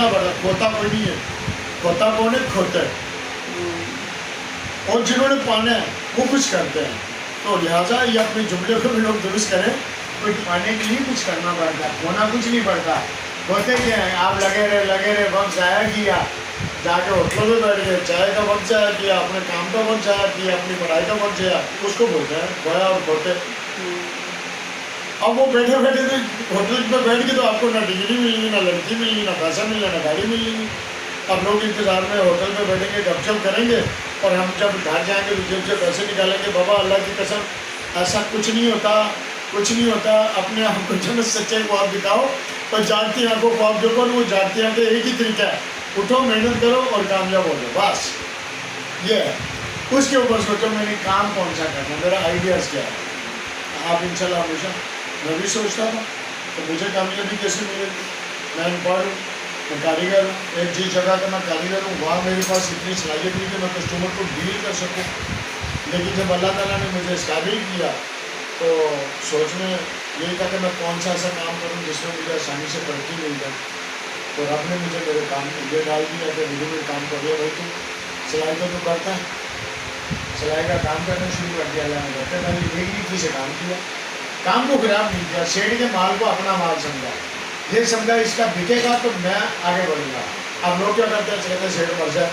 बड़ा खोता कोई नहीं है, खोता कौन है? खोता है। और जिन्होंने पाना है वो कुछ करते हैं। तो लिहाजा ये अपने जुमले को भी लोग दुरुस्त करें, कोई पाने के लिए कुछ करना पड़ता, होना कुछ नहीं पड़ता। होते क्या है, आप लगे रहे वक्त ज़ाया किया, जाके होटलों में बैठ गए, चाय का वक्त ज़ाया किया, अपने काम का वक्त ज़ाया किया, अपनी पढ़ाई का वक्त ज़ाया, उसको बोलते हैं खोया और खोते। अब वो बैठे बैठे तो होटल में बैठ के तो आपको ना डिग्री मिलेगी, ना लड़की मिलेगी, ना पैसा मिलेगा, ना गाड़ी मिलेगी। अब लोग इंतज़ार में होटल में बैठेंगे, गपशप करेंगे, और हम जब घर जाएंगे तो जेब से पैसे निकालेंगे। बाबा अल्लाह की कसम ऐसा कुछ नहीं होता, कुछ नहीं होता। अपने आप को जब सच्चे को आप दिखाओ और जागती आंखों को आप देखो, वो जागती आंखें एक ही तरीका है, उठो, मेहनत करो और कामयाब हो जाओ, बस ये है। उसके ऊपर सोचो मैंने काम कौन सा करना, मेरा आइडियाज़ क्या है। आप इंशाल्लाह हमेशा, मैं भी सोचता था तो मुझे कामयाबी कैसे मिलेगी। मैं अनपढ़ हूँ, मैं कारीगर हूँ, एक जिस जगह का मैं कारीगर हूँ वहाँ मेरे पास इतनी सलाहियत नहीं कि मैं कस्टमर को डील कर सकूँ। लेकिन जब अल्लाह ताला ने मुझे इस काबिल किया तो सोच में यही था कि मैं कौन सा ऐसा काम करूँ जिसमें मुझे आसानी से तरक्की मिल जाए। तो रब ने मुझे मेरे काम ये डाल दिया कि रेडीमेड काम कर लिया। भाई तू सिलाई का तो करता है, सिलाई का काम करना शुरू कर दिया। अल्लाह ने करते मैंने एक रीति से काम किया, काम को खराब नहीं किया, शेड के माल को अपना माल समझा, ये समझा इसका बिकेगा तो मैं आगे बढ़ूँगा। अब लोग क्या करते हैं, चलते शेड मर जाए,